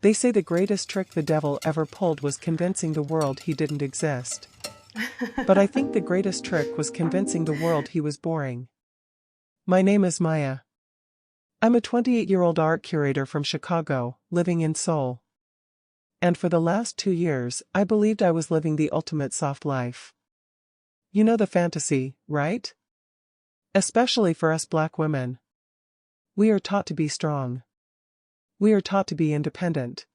They say the greatest trick the devil ever pulled was convincing the world he didn't exist. But I think the greatest trick was convincing the world he was boring. My name is Maya. I'm a 28-year-old art curator from Chicago, living in Seoul. And for the last 2 years, I believed I was living the ultimate soft life. You know the fantasy, right? Especially for us black women. We are taught to be strong. We are taught to be independent.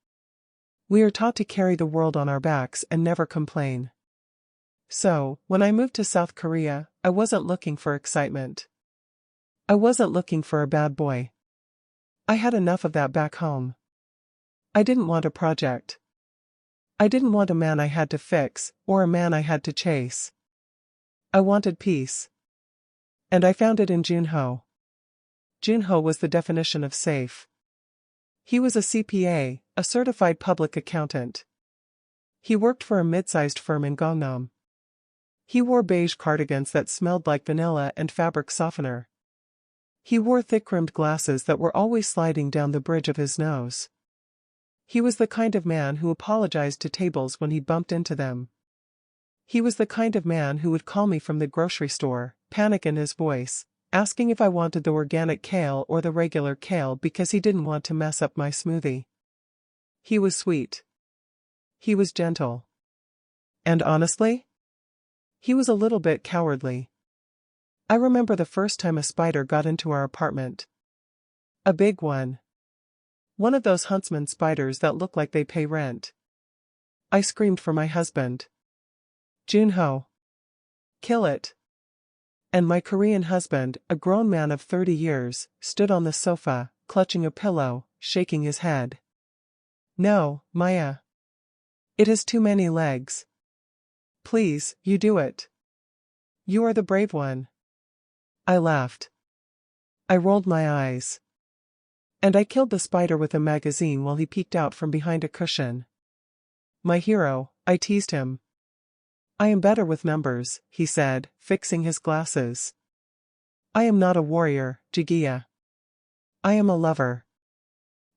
We are taught to carry the world on our backs and never complain. So, when I moved to South Korea, I wasn't looking for excitement. I wasn't looking for a bad boy. I had enough of that back home. I didn't want a project. I didn't want a man I had to fix, or a man I had to chase. I wanted peace. And I found it in Jun-ho. Jun-ho was the definition of safe. He was a CPA, a certified public accountant. He worked for a mid-sized firm in Gangnam. He wore beige cardigans that smelled like vanilla and fabric softener. He wore thick-rimmed glasses that were always sliding down the bridge of his nose. He was the kind of man who apologized to tables when he bumped into them. He was the kind of man who would call me from the grocery store, panic in his voice, asking if I wanted the organic kale or the regular kale because he didn't want to mess up my smoothie. He was sweet. He was gentle. And honestly, he was a little bit cowardly. I remember the first time a spider got into our apartment. A big one. One of those huntsman spiders that look like they pay rent. I screamed for my husband. Jun-ho. Kill it. And my Korean husband, a grown man of 30 years, stood on the sofa, clutching a pillow, shaking his head. No, Maya. It has too many legs. Please, you do it. You are the brave one. I laughed. I rolled my eyes. And I killed the spider with a magazine while he peeked out from behind a cushion. My hero, I teased him. I am better with numbers, he said, fixing his glasses. I am not a warrior, Jigia. I am a lover.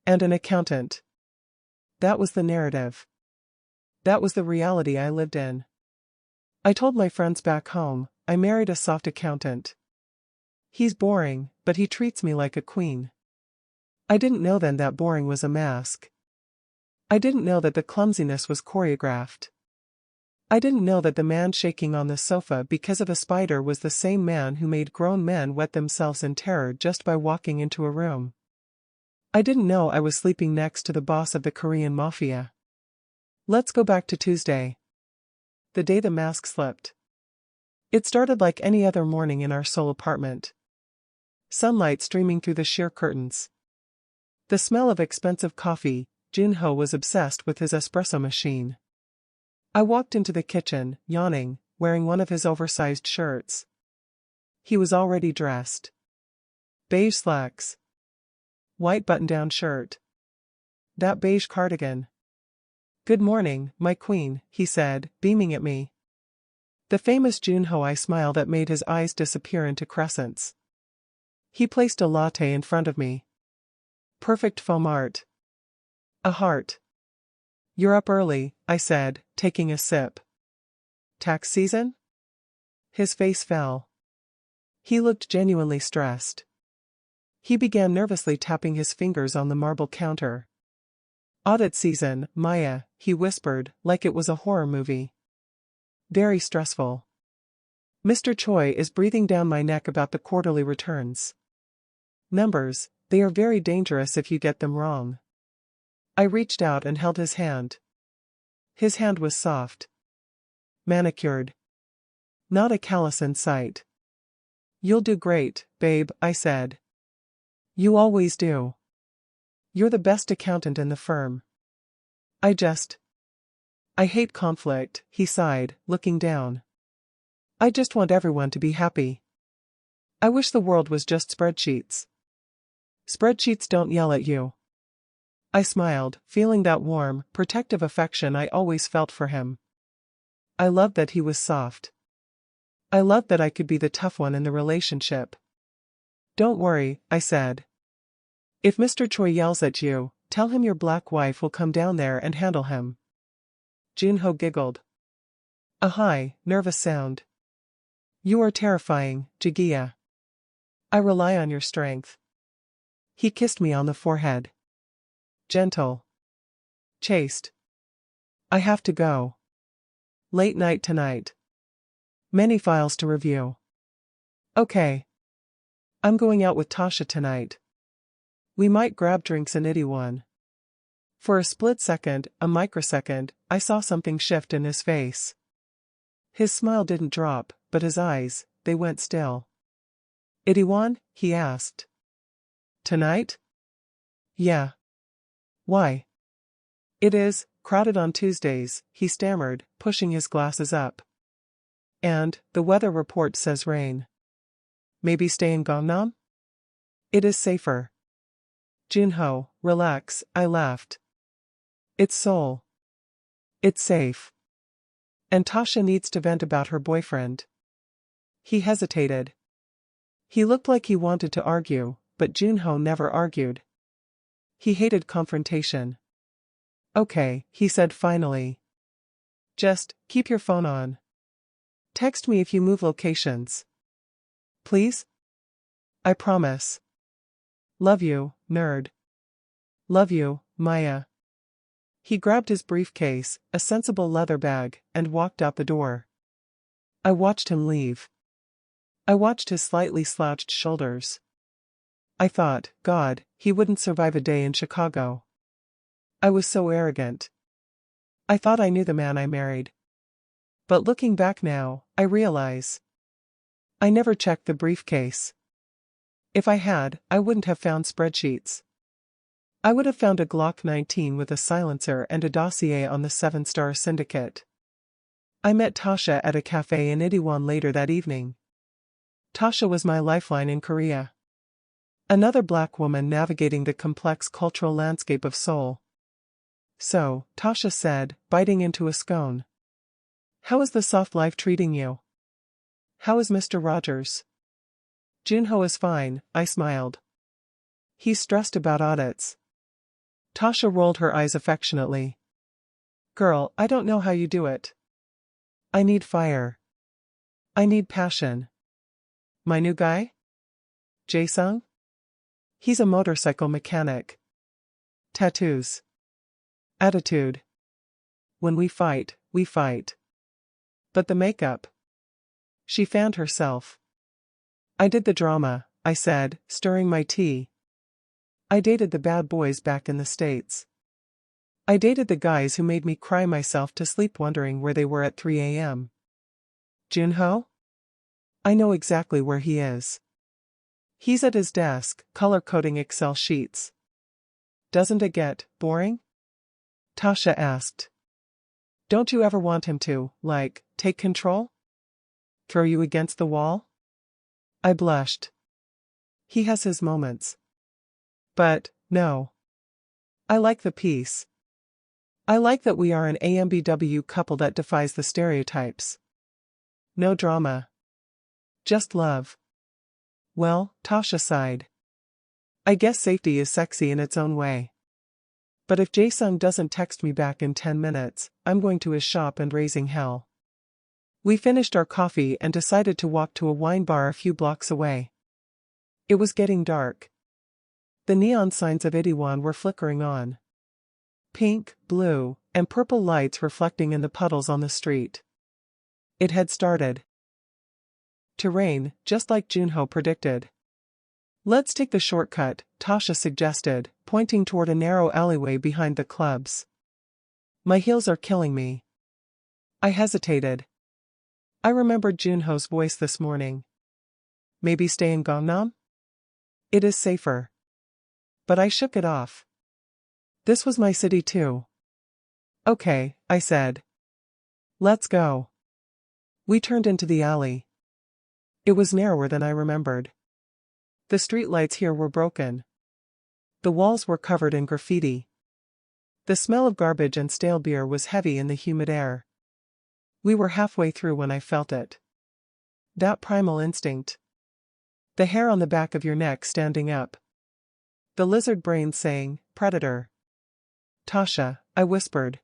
And an accountant. That was the narrative. That was the reality I lived in. I told my friends back home, I married a soft accountant. He's boring, but he treats me like a queen. I didn't know then that boring was a mask. I didn't know that the clumsiness was choreographed. I didn't know that the man shaking on the sofa because of a spider was the same man who made grown men wet themselves in terror just by walking into a room. I didn't know I was sleeping next to the boss of the Korean Mafia. Let's go back to Tuesday. The day the mask slipped. It started like any other morning in our Seoul apartment. Sunlight streaming through the sheer curtains. The smell of expensive coffee. Jun-ho was obsessed with his espresso machine. I walked into the kitchen, yawning, wearing one of his oversized shirts. He was already dressed. Beige slacks. White button-down shirt. That beige cardigan. Good morning, my queen, he said, beaming at me. The famous Jun-ho. I smiled that made his eyes disappear into crescents. He placed a latte in front of me. Perfect foam art. A heart. You're up early, I said, taking a sip. Tax season? His face fell. He looked genuinely stressed. He began nervously tapping his fingers on the marble counter. Audit season, Maya, he whispered, like it was a horror movie. Very stressful. Mr. Choi is breathing down my neck about the quarterly returns. Numbers, they are very dangerous if you get them wrong. I reached out and held his hand. His hand was soft. Manicured. Not a callus in sight. You'll do great, babe, I said. You always do. You're the best accountant in the firm. I hate conflict, he sighed, looking down. I just want everyone to be happy. I wish the world was just spreadsheets. Spreadsheets don't yell at you. I smiled, feeling that warm, protective affection I always felt for him. I loved that he was soft. I loved that I could be the tough one in the relationship. Don't worry, I said. If Mr. Choi yells at you, Tell him your black wife will come down there and handle him. Jun-ho giggled. A high, nervous sound. You are terrifying, Jagiya. I rely on your strength. He kissed me on the forehead. Gentle. Chaste. I have to go. Late night tonight. Many files to review. Okay. I'm going out with Tasha tonight. We might grab drinks in Itaewon. For a split second, a microsecond, I saw something shift in his face. His smile didn't drop, but his eyes, they went still. Itaewon? He asked. Tonight? Yeah. Why? It is crowded on Tuesdays, he stammered, pushing his glasses up. And the weather report says rain. Maybe stay in Gangnam? It is safer. Jun-ho, relax, I laughed. It's Seoul. It's safe. And Tasha needs to vent about her boyfriend. He hesitated. He looked like he wanted to argue, but Jun-ho never argued. He hated confrontation. Okay, he said finally. Just keep your phone on. Text me if you move locations. Please? I promise. Love you, nerd. Love you, Maya. He grabbed his briefcase, a sensible leather bag, and walked out the door. I watched him leave. I watched his slightly slouched shoulders. I thought, God, he wouldn't survive a day in Chicago. I was so arrogant. I thought I knew the man I married. But looking back now, I realize. I never checked the briefcase. If I had, I wouldn't have found spreadsheets. I would have found a Glock 19 with a silencer and a dossier on the Seven Stars Syndicate. I met Tasha at a cafe in Itaewon later that evening. Tasha was my lifeline in Korea. Another black woman navigating the complex cultural landscape of Seoul. So, Tasha said, biting into a scone. How is the soft life treating you? How is Mr. Rogers? Jun-ho is fine, I smiled. He's stressed about audits. Tasha rolled her eyes affectionately. Girl, I don't know how you do it. I need fire. I need passion. My new guy? Jae-sung? He's a motorcycle mechanic. Tattoos. Attitude. When we fight, we fight. But the makeup. She fanned herself. I did the drama, I said, stirring my tea. I dated the bad boys back in the States. I dated the guys who made me cry myself to sleep wondering where they were at 3 a.m. Jun-ho? I know exactly where he is. He's at his desk, color-coding Excel sheets. Doesn't it get boring? Tasha asked. Don't you ever want him to, like, take control? Throw you against the wall? I blushed. He has his moments. But, no. I like the peace. I like that we are an AMBW couple that defies the stereotypes. No drama. Just love. Well, Tasha sighed. I guess safety is sexy in its own way. But if Jae-sung doesn't text me back in 10 minutes, I'm going to his shop and raising hell. We finished our coffee and decided to walk to a wine bar a few blocks away. It was getting dark. The neon signs of Itaewon were flickering on. Pink, blue, and purple lights reflecting in the puddles on the street. It had started to rain, just like Jun-ho predicted. Let's take the shortcut, Tasha suggested, pointing toward a narrow alleyway behind the clubs. My heels are killing me. I hesitated. I remembered Jun-ho's voice this morning. Maybe stay in Gangnam? It is safer. But I shook it off. This was my city too. Okay, I said. Let's go. We turned into the alley. It was narrower than I remembered. The streetlights here were broken. The walls were covered in graffiti. The smell of garbage and stale beer was heavy in the humid air. We were halfway through when I felt it. That primal instinct. The hair on the back of your neck standing up. The lizard brain saying, predator. Tasha, I whispered.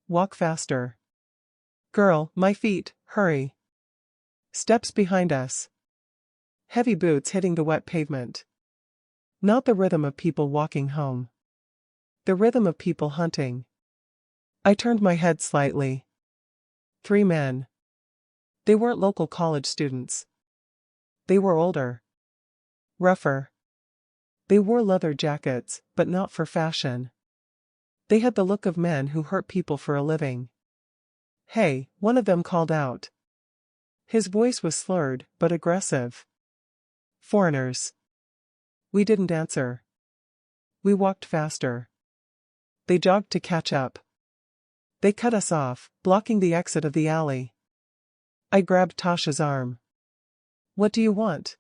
Walk faster. Girl, my feet, hurry. Steps behind us. Heavy boots hitting the wet pavement. Not the rhythm of people walking home. The rhythm of people hunting. I turned my head slightly. 3 men. They weren't local college students. They were older. Rougher. They wore leather jackets, but not for fashion. They had the look of men who hurt people for a living. Hey, one of them called out. His voice was slurred, but aggressive. Foreigners. We didn't answer. We walked faster. They jogged to catch up. They cut us off, blocking the exit of the alley. I grabbed Tasha's arm. What do you want?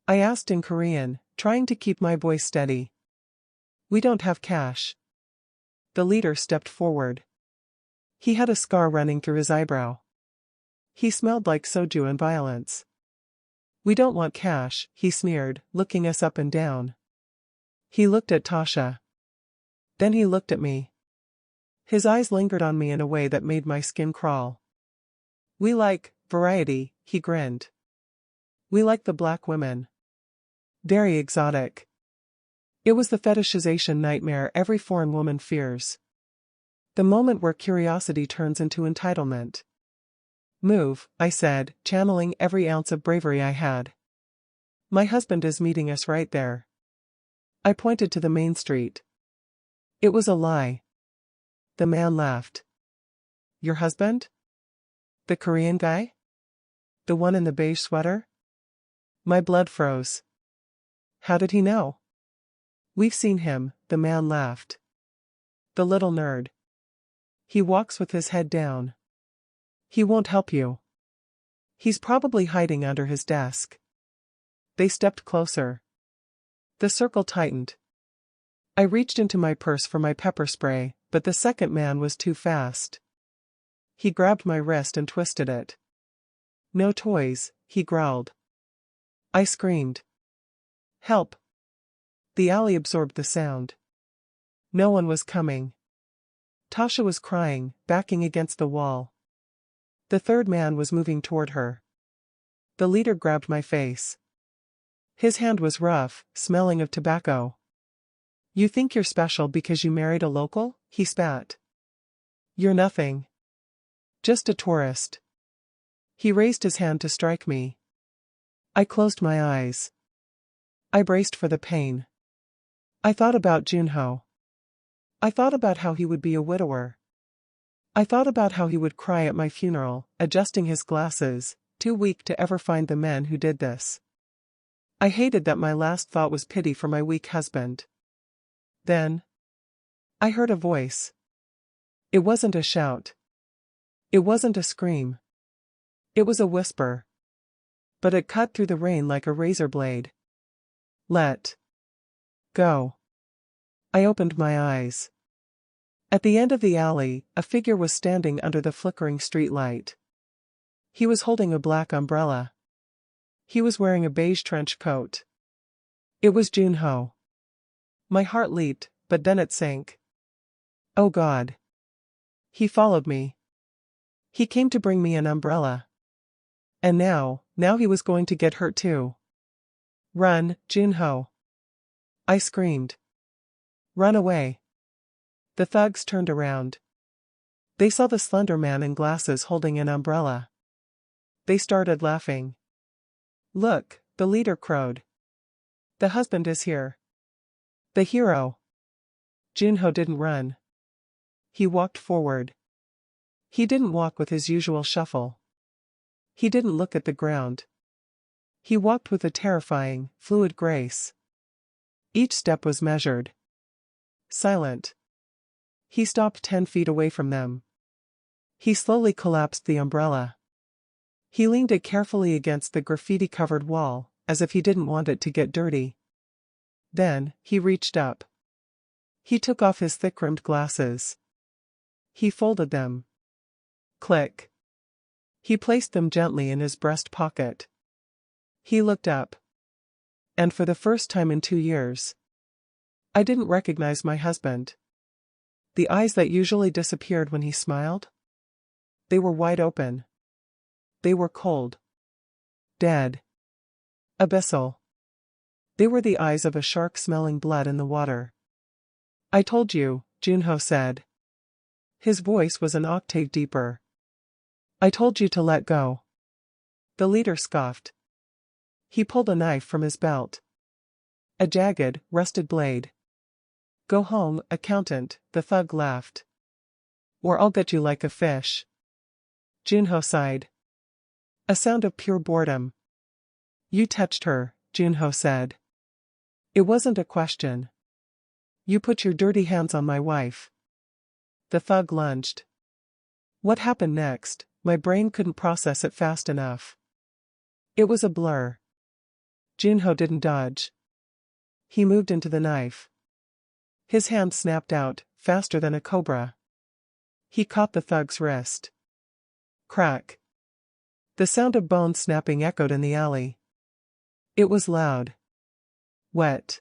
I asked in Korean, trying to keep my voice steady. We don't have cash. The leader stepped forward. He had a scar running through his eyebrow. He smelled like soju and violence. We don't want cash, he sneered, looking us up and down. He looked at Tasha. Then he looked at me. His eyes lingered on me in a way that made my skin crawl. We like variety, he grinned. We like the black women. Very exotic. It was the fetishization nightmare every foreign woman fears. The moment where curiosity turns into entitlement. Move, I said, channeling every ounce of bravery I had. My husband is meeting us right there. I pointed to the main street. It was a lie. The man laughed. Your husband? The Korean guy? The one in the beige sweater? My blood froze. How did he know? We've seen him, the man laughed. The little nerd. He walks with his head down. He won't help you. He's probably hiding under his desk. They stepped closer. The circle tightened. I reached into my purse for my pepper spray, but the second man was too fast. He grabbed my wrist and twisted it. No toys, he growled. I screamed. Help. The alley absorbed the sound. No one was coming. Tasha was crying, backing against the wall. The third man was moving toward her. The leader grabbed my face. His hand was rough, smelling of tobacco. You think you're special because you married a local? He spat. You're nothing. Just a tourist. He raised his hand to strike me. I closed my eyes. I braced for the pain. I thought about Jun-ho. I thought about how he would be a widower. I thought about how he would cry at my funeral, adjusting his glasses, too weak to ever find the men who did this. I hated that my last thought was pity for my weak husband. Then I heard a voice. It wasn't a shout. It wasn't a scream. It was a whisper. But it cut through the rain like a razor blade. Let go. I opened my eyes. At the end of the alley, a figure was standing under the flickering streetlight. He was holding a black umbrella. He was wearing a beige trench coat. It was Jun-ho. My heart leaped, but then it sank. Oh God. He followed me. He came to bring me an umbrella. And now he was going to get hurt too. Run, Jun-ho. I screamed. Run away. The thugs turned around. They saw the slender man in glasses holding an umbrella. They started laughing. Look, the leader crowed. The husband is here. The hero. Jun-ho didn't run. He walked forward. He didn't walk with his usual shuffle. He didn't look at the ground. He walked with a terrifying, fluid grace. Each step was measured. Silent. He stopped 10 feet away from them. He slowly collapsed the umbrella. He leaned it carefully against the graffiti-covered wall, as if he didn't want it to get dirty. Then, he reached up. He took off his thick-rimmed glasses. He folded them. Click. He placed them gently in his breast pocket. He looked up. And for the first time in 2 years, I didn't recognize my husband. The eyes that usually disappeared when he smiled? They were wide open. They were cold. Dead. Abyssal. They were the eyes of a shark smelling blood in the water. I told you, Jun-ho said. His voice was an octave deeper. I told you to let go. The leader scoffed. He pulled a knife from his belt. A jagged, rusted blade. Go home, accountant, the thug laughed. Or I'll gut you like a fish. Jun-ho sighed. A sound of pure boredom. You touched her, Jun-ho said. It wasn't a question. You put your dirty hands on my wife. The thug lunged. What happened next? My brain couldn't process it fast enough. It was a blur. Jun-ho didn't dodge. He moved into the knife. His hand snapped out, faster than a cobra. He caught the thug's wrist. Crack. The sound of bones snapping echoed in the alley. It was loud. Wet.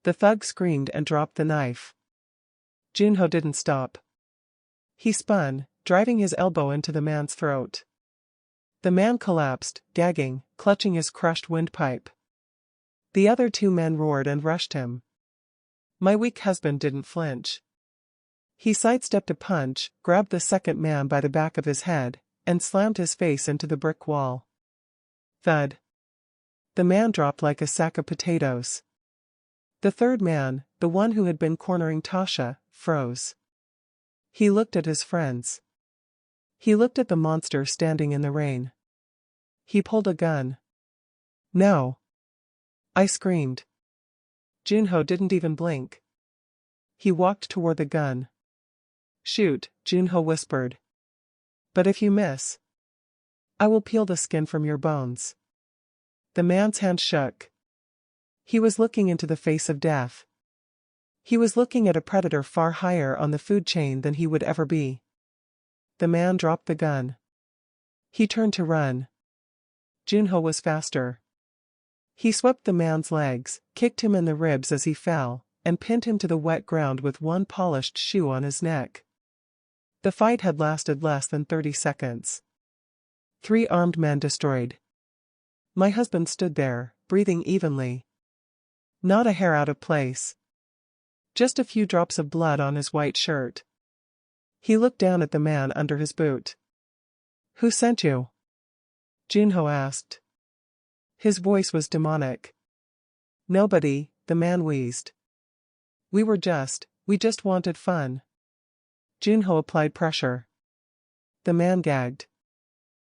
The thug screamed and dropped the knife. Jun-ho didn't stop. He spun, driving his elbow into the man's throat. The man collapsed, gagging, clutching his crushed windpipe. The other two men roared and rushed him. My weak husband didn't flinch. He sidestepped a punch, grabbed the second man by the back of his head, and slammed his face into the brick wall. Thud. The man dropped like a sack of potatoes. The third man, the one who had been cornering Tasha, froze. He looked at his friends. He looked at the monster standing in the rain. He pulled a gun. No. I screamed. Jun-ho didn't even blink. He walked toward the gun. Shoot, Jun-ho whispered. But if you miss, I will peel the skin from your bones. The man's hand shook. He was looking into the face of death. He was looking at a predator far higher on the food chain than he would ever be. The man dropped the gun. He turned to run. Jun-ho was faster. He swept the man's legs, kicked him in the ribs as he fell, and pinned him to the wet ground with one polished shoe on his neck. The fight had lasted less than 30 seconds. 3 armed men destroyed. My husband stood there, breathing evenly. Not a hair out of place. Just a few drops of blood on his white shirt. He looked down at the man under his boot. Who sent you? Jun-ho asked. His voice was demonic. Nobody, the man wheezed. We just wanted fun. Jun-ho applied pressure. The man gagged.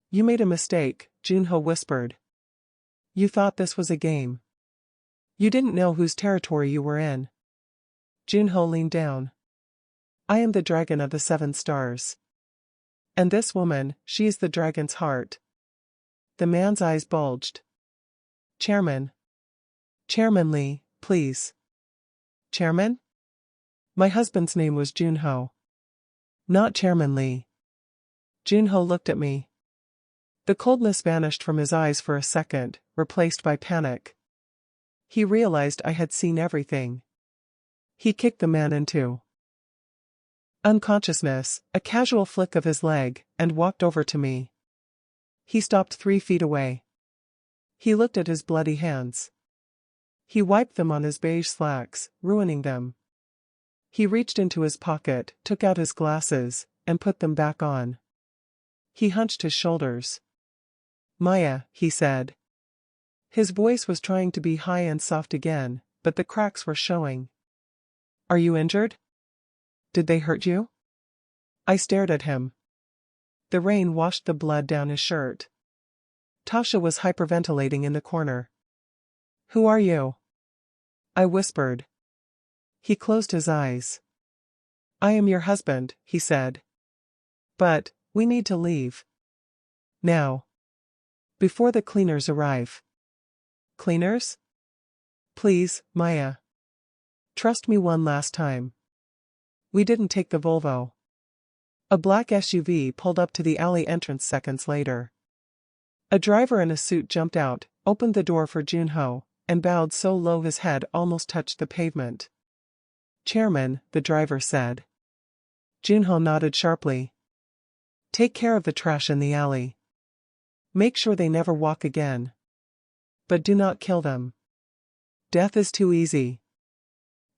You made a mistake, Jun-ho whispered. You thought this was a game. You didn't know whose territory you were in. Jun-ho leaned down. I am the dragon of the 7 stars. And this woman, she is the dragon's heart. The man's eyes bulged. Chairman. Chairman Lee, please. Chairman? My husband's name was Jun-ho. Not Chairman Lee. Jun-ho looked at me. The coldness vanished from his eyes for a second, replaced by panic. He realized I had seen everything. He kicked the man into unconsciousness, a casual flick of his leg, and walked over to me. He stopped 3 feet away. He looked at his bloody hands. He wiped them on his beige slacks, ruining them. He reached into his pocket, took out his glasses, and put them back on. He hunched his shoulders. Maya, he said. His voice was trying to be high and soft again, but the cracks were showing. Are you injured? Did they hurt you? I stared at him. The rain washed the blood down his shirt. Tasha was hyperventilating in the corner. Who are you? I whispered. He closed his eyes. I am your husband, he said. But, we need to leave. Now. Before the cleaners arrive. Cleaners? Please, Maya. Trust me one last time. We didn't take the Volvo. A black SUV pulled up to the alley entrance seconds later. A driver in a suit jumped out, opened the door for Jun-ho, and bowed so low his head almost touched the pavement. Chairman, the driver said. Jun-ho nodded sharply. Take care of the trash in the alley. Make sure they never walk again. But do not kill them. Death is too easy.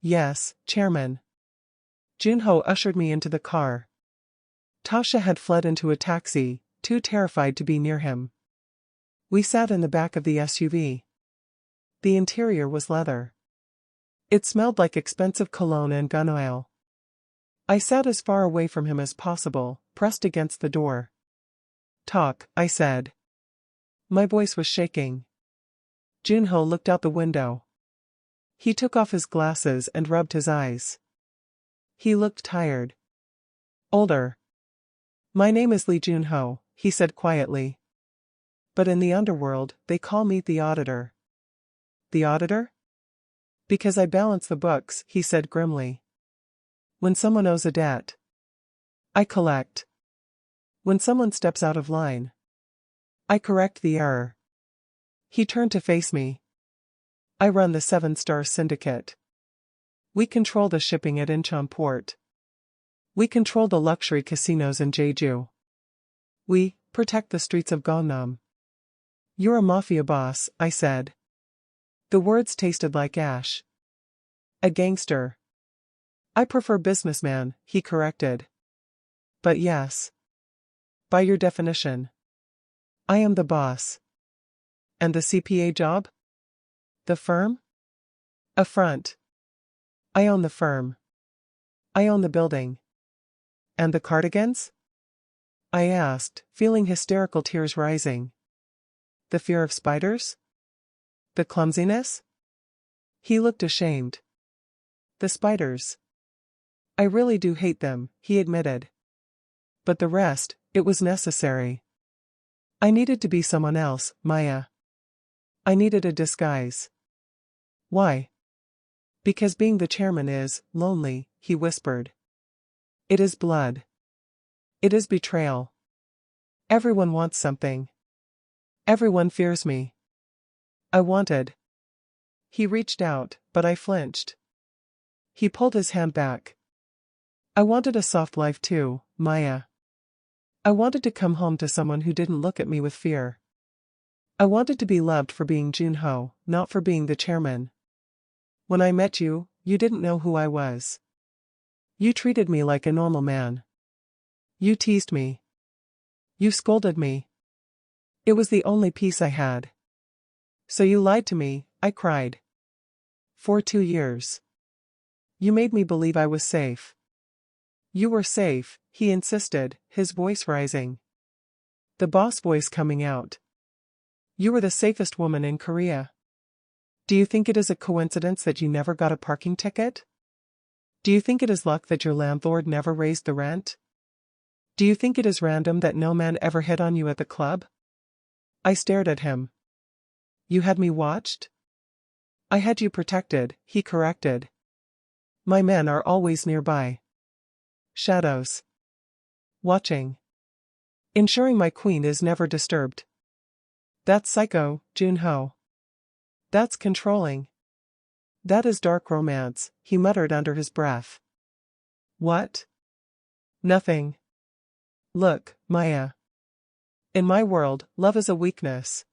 Yes, Chairman. Jun-ho ushered me into the car. Tasha had fled into a taxi, too terrified to be near him. We sat in the back of the SUV. The interior was leather. It smelled like expensive cologne and gun oil. I sat as far away from him as possible, pressed against the door. Talk, I said. My voice was shaking. Jun-ho looked out the window. He took off his glasses and rubbed his eyes. He looked tired. Older. My name is Lee Jun-ho, he said quietly. But in the underworld, they call me the Auditor. The Auditor? Because I balance the books, he said grimly. When someone owes a debt, I collect. When someone steps out of line, I correct the error. He turned to face me. I run the Seven Stars Syndicate. We control the shipping at Incheon Port. We control the luxury casinos in Jeju. We protect the streets of Gangnam. You're a mafia boss, I said. The words tasted like ash. A gangster. I prefer businessman, he corrected. But yes. By your definition. I am the boss. And the CPA job? The firm? A front. I own the firm. I own the building. And the cardigans? I asked, feeling hysterical tears rising. The fear of spiders? The clumsiness? He looked ashamed. The spiders. I really do hate them, he admitted. But the rest, it was necessary. I needed to be someone else, Maya. I needed a disguise. Why? Because being the chairman is lonely, he whispered. It is blood. It is betrayal. Everyone wants something. Everyone fears me. I wanted. He reached out, but I flinched. He pulled his hand back. I wanted a soft life too, Maya. I wanted to come home to someone who didn't look at me with fear. I wanted to be loved for being Jun-ho, not for being the chairman. When I met you, you didn't know who I was. You treated me like a normal man. You teased me. You scolded me. It was the only peace I had. So you lied to me, I cried. For 2 years. You made me believe I was safe. You were safe, he insisted, his voice rising. The boss voice coming out. You were the safest woman in Korea. Do you think it is a coincidence that you never got a parking ticket? Do you think it is luck that your landlord never raised the rent? Do you think it is random that no man ever hit on you at the club? I stared at him. You had me watched? I had you protected, he corrected. My men are always nearby. Shadows. Watching. Ensuring my queen is never disturbed. That's psycho, Jun-ho. That's controlling. That is dark romance, he muttered under his breath. What? Nothing. Look, Maya. In my world, love is a weakness.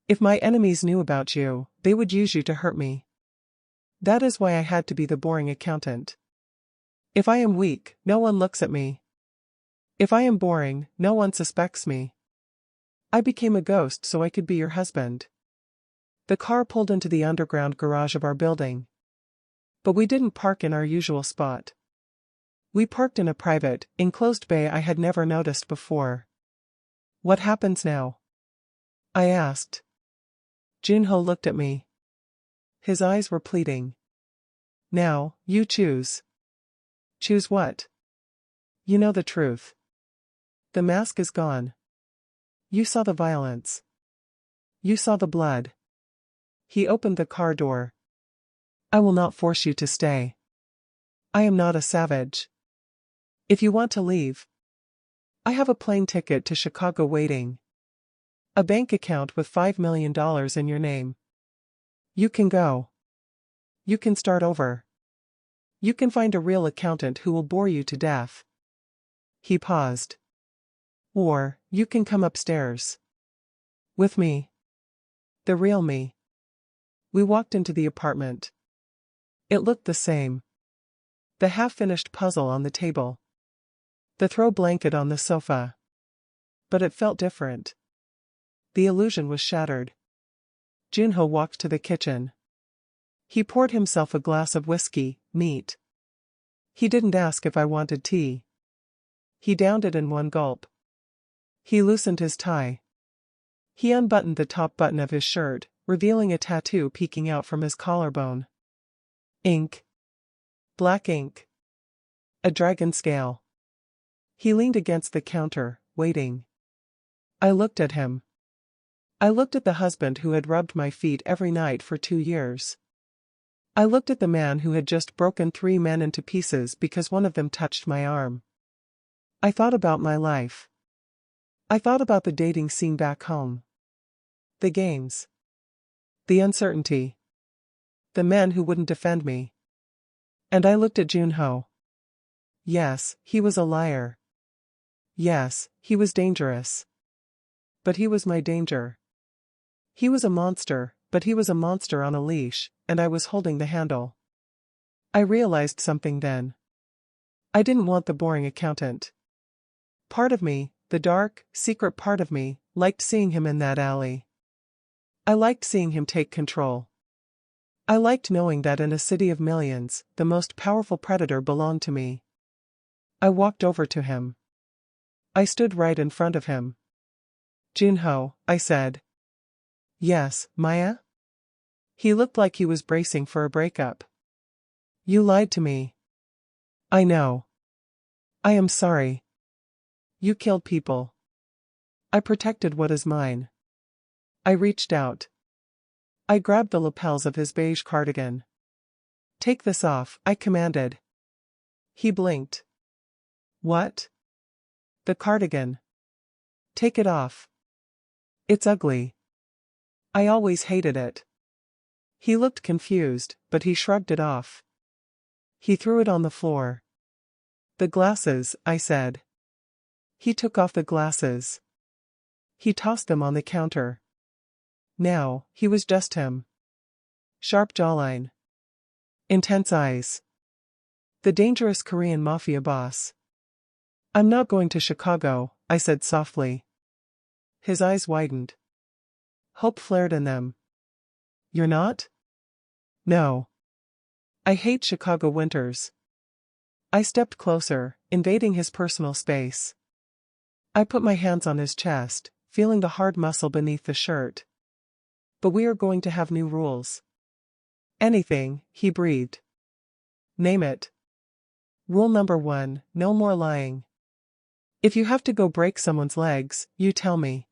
If my enemies knew about you, they would use you to hurt me. That is why I had to be the boring accountant. If I am weak, no one looks at me. If I am boring, no one suspects me. I became a ghost so I could be your husband. The car pulled into the underground garage of our building. But we didn't park in our usual spot. We parked in a private, enclosed bay I had never noticed before. What happens now? I asked. Jun-ho looked at me. His eyes were pleading. Now, you choose. Choose what? You know the truth. The mask is gone. You saw the violence. You saw the blood. He opened the car door. I will not force you to stay. I am not a savage. If you want to leave, I have a plane ticket to Chicago waiting. A bank account with $5 million in your name. You can go. You can start over. You can find a real accountant who will bore you to death. He paused. Or, you can come upstairs. With me. The real me. We walked into the apartment. It looked the same. The half-finished puzzle on the table. The throw blanket on the sofa. But it felt different. The illusion was shattered. Jun-ho walked to the kitchen. He poured himself a glass of whiskey, neat. He didn't ask if I wanted tea. He downed it in one gulp. He loosened his tie. He unbuttoned the top button of his shirt, revealing a tattoo peeking out from his collarbone. Ink. Black ink. A dragon scale. He leaned against the counter, waiting. I looked at him. I looked at the husband who had rubbed my feet every night for 2 years. I looked at the man who had just broken 3 men into pieces because one of them touched my arm. I thought about my life. I thought about the dating scene back home. The games. The uncertainty. The men who wouldn't defend me. And I looked at Jun-ho. Yes, he was a liar. Yes, he was dangerous. But he was my danger. He was a monster, but he was a monster on a leash, and I was holding the handle. I realized something then. I didn't want the boring accountant. Part of me, the dark, secret part of me, liked seeing him in that alley. I liked seeing him take control. I liked knowing that in a city of millions, the most powerful predator belonged to me. I walked over to him. I stood right in front of him. Jun-ho, I said. Yes, Maya? He looked like he was bracing for a breakup. You lied to me. I know. I am sorry. You killed people. I protected what is mine. I reached out. I grabbed the lapels of his beige cardigan. Take this off, I commanded. He blinked. What? The cardigan. Take it off. It's ugly. I always hated it. He looked confused, but he shrugged it off. He threw it on the floor. The glasses, I said. He took off the glasses. He tossed them on the counter. Now, he was just him. Sharp jawline. Intense eyes. The dangerous Korean Mafia boss. I'm not going to Chicago, I said softly. His eyes widened. Hope flared in them. You're not? No. I hate Chicago winters. I stepped closer, invading his personal space. I put my hands on his chest, feeling the hard muscle beneath the shirt. But we are going to have new rules. Anything, he breathed. Name it. Rule number 1, no more lying. If you have to go break someone's legs, you tell me.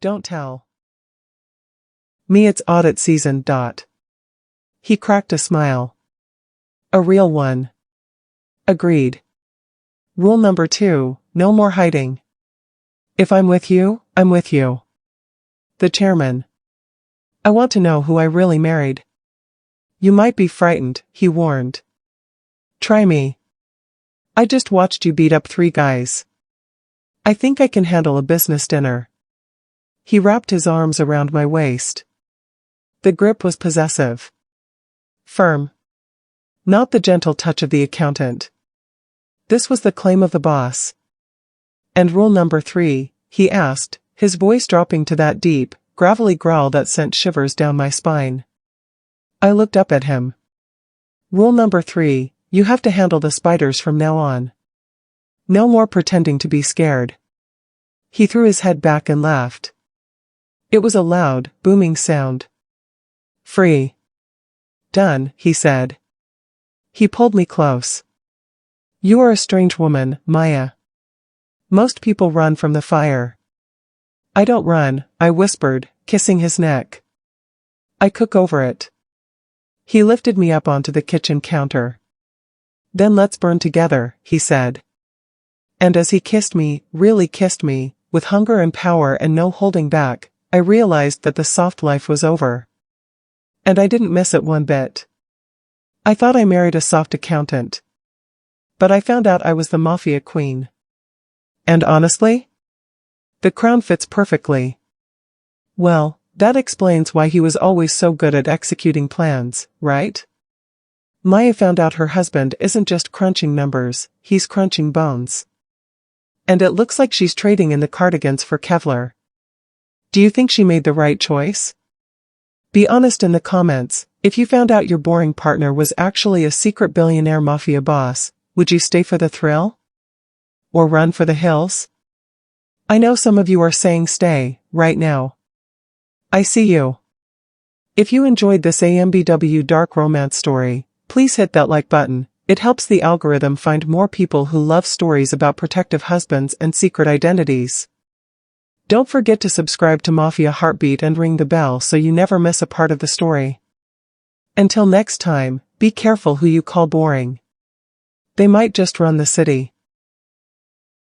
Don't tell me it's audit season. He cracked a smile. A real one. Agreed. Rule number 2, no more hiding. If I'm with you, I'm with you. The chairman. I want to know who I really married. You might be frightened, he warned. Try me. I just watched you beat up 3 guys. I think I can handle a business dinner. He wrapped his arms around my waist. The grip was possessive. Firm. Not the gentle touch of the accountant. This was the claim of the boss. And rule number 3, he asked, his voice dropping to that deep, gravelly growl that sent shivers down my spine. I looked up at him. Rule number 3, you have to handle the spiders from now on. No more pretending to be scared. He threw his head back and laughed. It was a loud, booming sound. Free. Done, he said. He pulled me close. You are a strange woman, Maya. Most people run from the fire. I don't run, I whispered, kissing his neck. I cook over it. He lifted me up onto the kitchen counter. Then let's burn together, he said. And as he kissed me, really kissed me, with hunger and power and no holding back, I realized that the soft life was over. And I didn't miss it one bit. I thought I married a soft accountant. But I found out I was the mafia queen. And honestly? The crown fits perfectly. Well, that explains why he was always so good at executing plans, right? Maya found out her husband isn't just crunching numbers, he's crunching bones. And it looks like she's trading in the cardigans for Kevlar. Do you think she made the right choice? Be honest in the comments. If you found out your boring partner was actually a secret billionaire mafia boss, would you stay for the thrill? Or run for the hills? I know some of you are saying stay, right now. I see you. If you enjoyed this AMBW dark romance story, please hit that like button. It helps the algorithm find more people who love stories about protective husbands and secret identities. Don't forget to subscribe to Mafia Heartbeat and ring the bell so you never miss a part of the story. Until next time, be careful who you call boring. They might just run the city.